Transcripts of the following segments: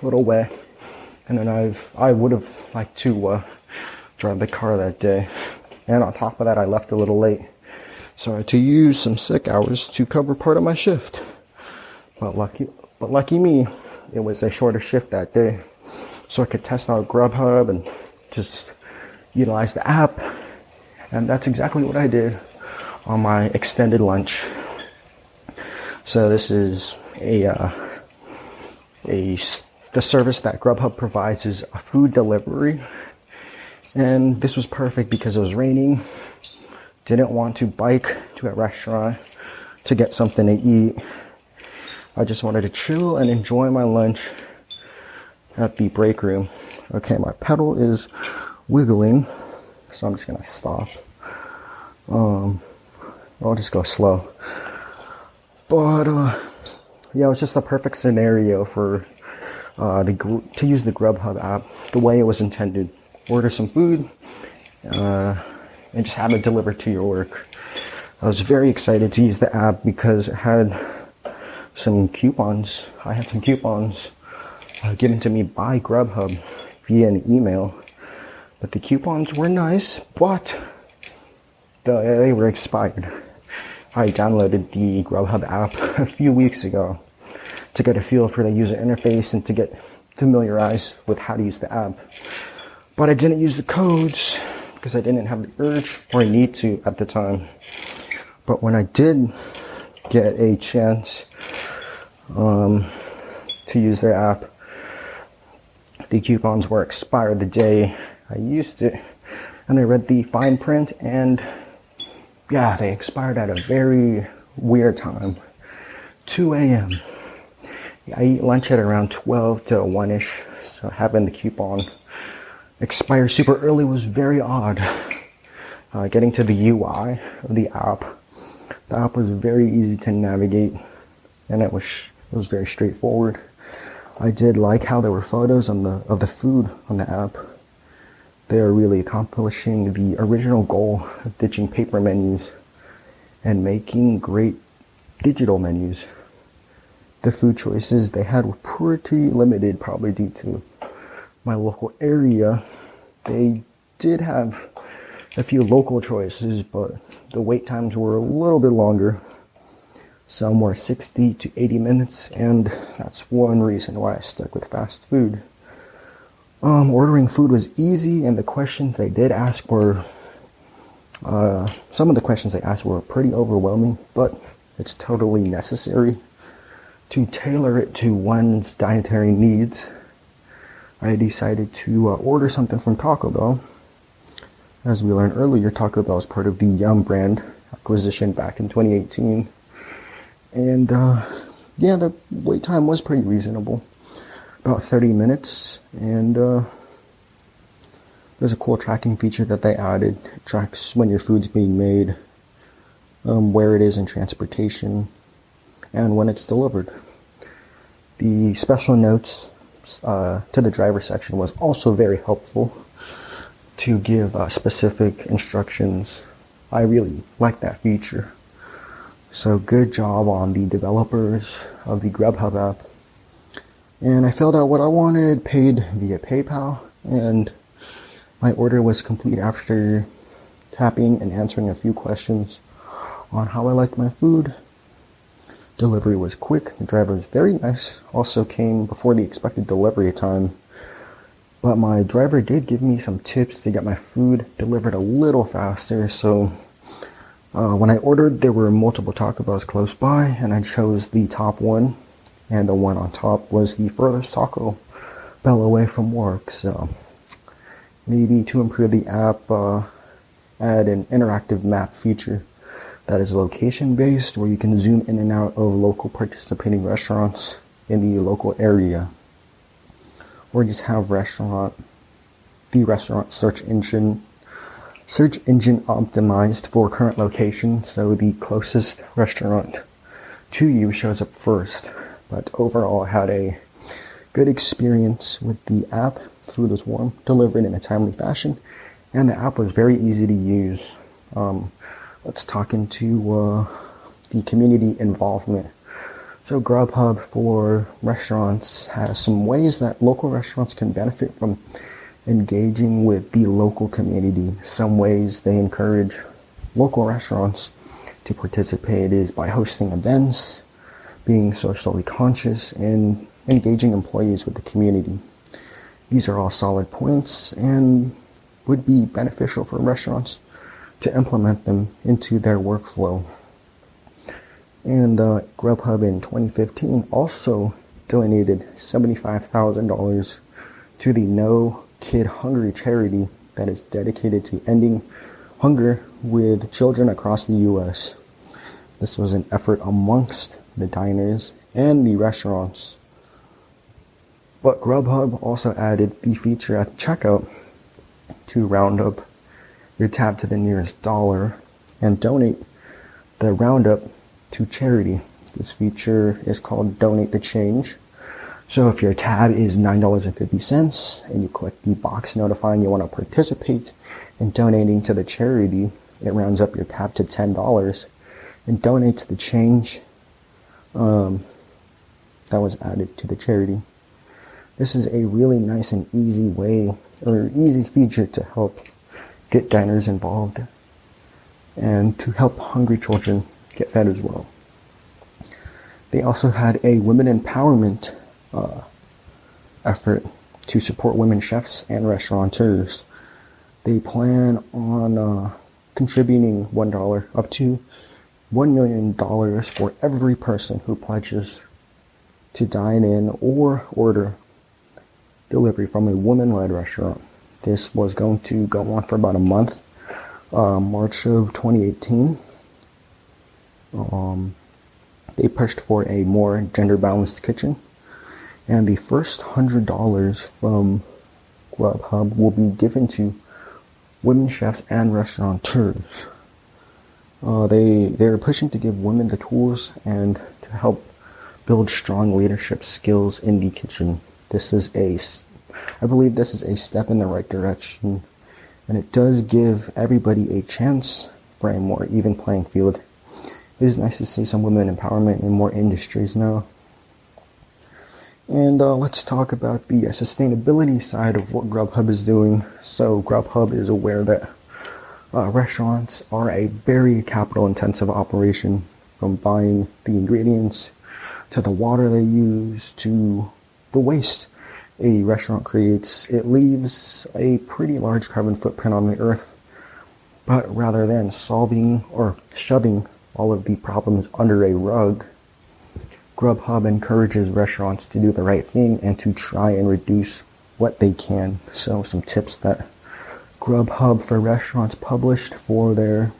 little wet. And then I would have liked to drive the car that day. And on top of that, I left a little late. So I had to use some sick hours to cover part of my shift. But lucky me, it was a shorter shift that day. So I could test out Grubhub and just utilize the app. And that's exactly what I did on my extended lunch. So this is the service that Grubhub provides is a food delivery. And this was perfect because it was raining. Didn't want to bike to a restaurant to get something to eat. I just wanted to chill and enjoy my lunch at the break room. Okay, my pedal is wiggling, so I'm just gonna stop. I'll just go slow. But yeah, it was just the perfect scenario for to use the Grubhub app the way it was intended. Order some food and just have it delivered to your work. I was very excited to use the app because it had some coupons. I had some coupons given to me by Grubhub via an email. But the coupons were nice, but they were expired. I downloaded the Grubhub app a few weeks ago to get a feel for the user interface and to get familiarized with how to use the app. But I didn't use the codes because I didn't have the urge or need to at the time. But when I did get a chance to use their app, the coupons were expired the day I used it. And I read the fine print, and yeah, they expired at a very weird time, 2 a.m. I eat lunch at around 12 to 1-ish, so having the coupon expire super early was very odd. Getting to the UI of the app was very easy to navigate, and it was very straightforward. I did like how there were photos of the food on the app. They are really accomplishing the original goal of ditching paper menus and making great digital menus. The food choices they had were pretty limited, probably due to my local area. They did have a few local choices, but the wait times were a little bit longer. Some were 60 to 80 minutes, and that's one reason why I stuck with fast food. Ordering food was easy, and the questions they did ask were, some of the questions they asked were pretty overwhelming, but it's totally necessary to tailor it to one's dietary needs. I decided to order something from Taco Bell. As we learned earlier, Taco Bell is part of the Yum brand acquisition back in 2018. And yeah, the wait time was pretty reasonable. About 30 minutes, and there's a cool tracking feature that they added. It tracks when your food's being made, where it is in transportation, and when it's delivered. The special notes to the driver section was also very helpful to give specific instructions. I really like that feature. So good job on the developers of the Grubhub app. And I filled out what I wanted, paid via PayPal, and my order was complete after tapping and answering a few questions on how I liked my food. Delivery was quick, the driver was very nice, also came before the expected delivery time. But my driver did give me some tips to get my food delivered a little faster, so when I ordered, there were multiple Taco Bells close by, and I chose the top one. And the one on top was the furthest Taco Bell away from work. So maybe to improve the app, add an interactive map feature that is location based, where you can zoom in and out of local participating restaurants in the local area. Or just have the restaurant search engine optimized for current location, so the closest restaurant to you shows up first. But overall, I had a good experience with the app. Food was warm, delivered in a timely fashion, and the app was very easy to use. Let's talk into the community involvement. So Grubhub for restaurants has some ways that local restaurants can benefit from engaging with the local community. Some ways they encourage local restaurants to participate is by hosting events, being socially conscious, and engaging employees with the community. These are all solid points and would be beneficial for restaurants to implement them into their workflow. And Grubhub in 2015 also donated $75,000 to the No Kid Hungry charity that is dedicated to ending hunger with children across the U.S. This was an effort amongst the diners and the restaurants. But Grubhub also added the feature at checkout to round up your tab to the nearest dollar and donate the roundup to charity. This feature is called Donate the Change. So if your tab is $9.50 and you click the box notifying you want to participate in donating to the charity, it rounds up your tab to $10 and donates the change that was added to the charity. This is a really nice and easy way, or easy feature to help get diners involved and to help hungry children get fed as well. They also had a women empowerment effort to support women chefs and restaurateurs. They plan on contributing $1 up to $1 million for every person who pledges to dine in or order delivery from a woman-led restaurant. This was going to go on for about a month, March of 2018. They pushed for a more gender-balanced kitchen, and the first $100 from Grubhub will be given to women chefs and restaurateurs. They're pushing to give women the tools and to help build strong leadership skills in the kitchen. I believe this is a step in the right direction, and it does give everybody a chance for a more even playing field. It is nice to see some women empowerment in more industries now. And let's talk about the sustainability side of what Grubhub is doing. So Grubhub is aware that restaurants are a very capital-intensive operation, from buying the ingredients to the water they use to the waste a restaurant creates. It leaves a pretty large carbon footprint on the earth. But rather than solving or shoving all of the problems under a rug, Grubhub encourages restaurants to do the right thing and to try and reduce what they can. So some tips that Grubhub for restaurants published for their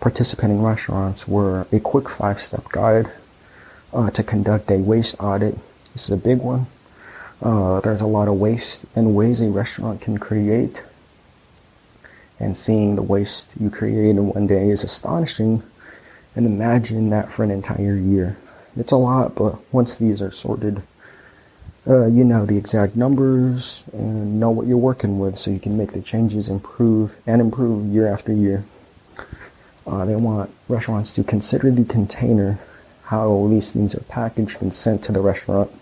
participating restaurants were a quick 5-step guide to conduct a waste audit. This is a big one. There's a lot of waste and ways a restaurant can create, and seeing the waste you create in one day is astonishing, and imagine that for an entire year. It's a lot, but once these are sorted, you know the exact numbers and know what you're working with, so you can make the changes, improve year after year. They want restaurants to consider the container, how these things are packaged and sent to the restaurant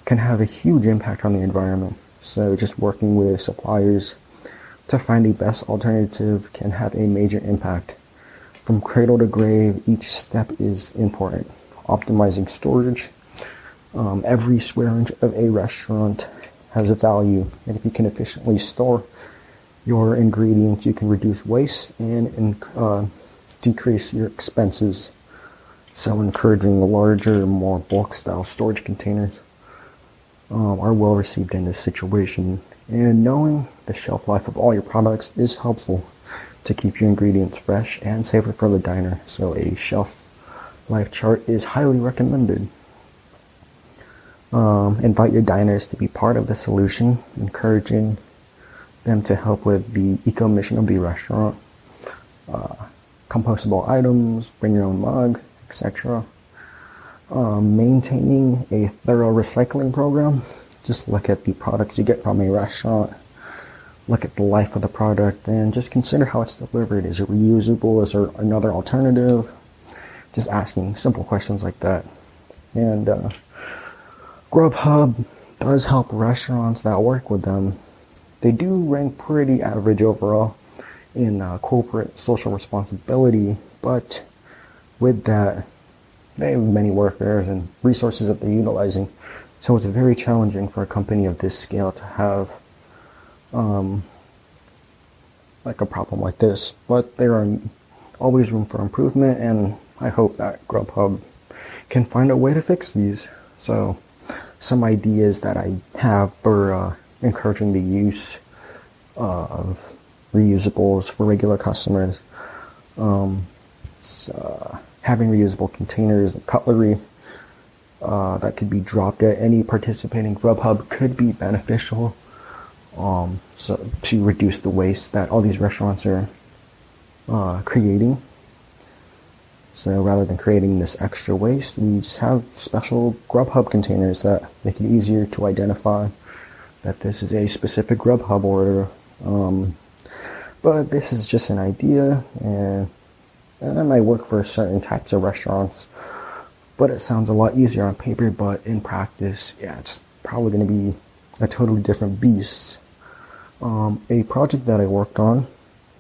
can have a huge impact on the environment. So just working with suppliers to find the best alternative can have a major impact. From cradle to grave, each step is important. Optimizing storage. Every square inch of a restaurant has a value, and if you can efficiently store your ingredients, you can reduce waste and decrease your expenses. So encouraging larger, more bulk style storage containers are well received in this situation, and knowing the shelf life of all your products is helpful to keep your ingredients fresh and safer for the diner. So a shelf life chart is highly recommended. Invite your diners to be part of the solution, encouraging them to help with the eco mission of the restaurant. Compostable items, bring your own mug, etc. Maintaining a thorough recycling program. Just look at the products you get from a restaurant, look at the life of the product, and just consider how it's delivered. Is it reusable? Is there another alternative? Just asking simple questions like that. And Grubhub does help restaurants that work with them. They do rank pretty average overall in corporate social responsibility, but with that, they have many workers and resources that they're utilizing. So it's very challenging for a company of this scale to have like a problem like this. But there are always room for improvement, and I hope that Grubhub can find a way to fix these. So some ideas that I have for encouraging the use of reusables for regular customers. Having reusable containers and cutlery that could be dropped at any participating Grubhub could be beneficial. So to reduce the waste that all these restaurants are creating. So rather than creating this extra waste, we just have special Grubhub containers that make it easier to identify that this is a specific Grubhub order. But this is just an idea, and it might work for certain types of restaurants. But it sounds a lot easier on paper, but in practice, yeah, it's probably going to be a totally different beast. A project that I worked on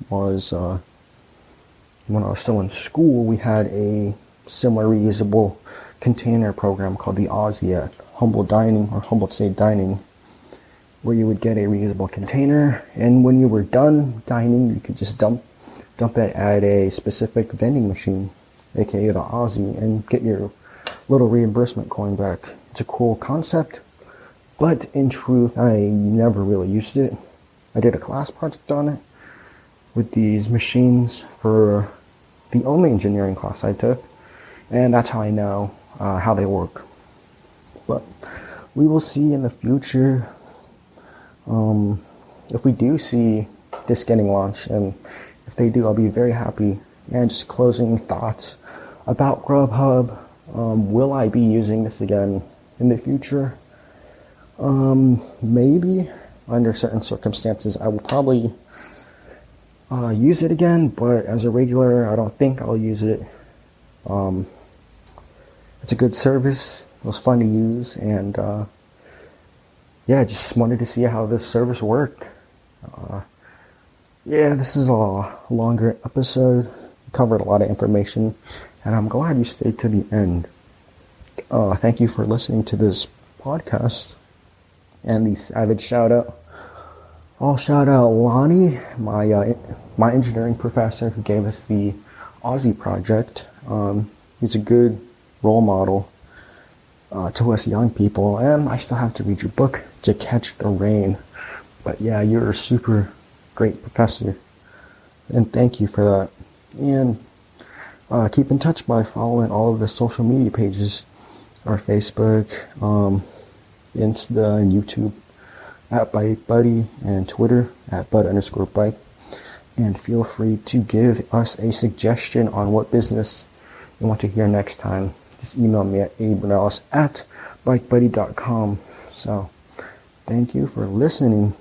was when I was still in school. We had a similar reusable container program called the Aussie at Humboldt Dining, or Humboldt State Dining, where you would get a reusable container, and when you were done dining, you could just dump it at a specific vending machine, aka the Aussie, and get your little reimbursement coin back. It's a cool concept, but in truth, I never really used it. I did a class project on it with these machines for the only engineering class I took, and that's how I know how they work. But we will see in the future if we do see this getting launched, and if they do, I'll be very happy. And just closing thoughts about Grubhub. Will I be using this again in the future? Maybe. Under certain circumstances, I will probably use it again, but as a regular, I don't think I'll use it. It's a good service. It was fun to use, and yeah, just wanted to see how this service worked. Yeah, this is a longer episode. We covered a lot of information, and I'm glad you stayed to the end. Thank you for listening to this podcast. And the savage shout out. I'll shout out Lonnie, my engineering professor who gave us the Aussie project. He's a good role model to us young people, and I still have to read your book, To Catch the Rain. But yeah, you're a super great professor, and thank you for that. And keep in touch by following all of the social media pages, our Facebook, Insta, and YouTube at Bikebudie, and Twitter at bud_bike. And feel free to give us a suggestion on what business you want to hear next time. Just email me at abronellis@bikebuddy.com. So, thank you for listening.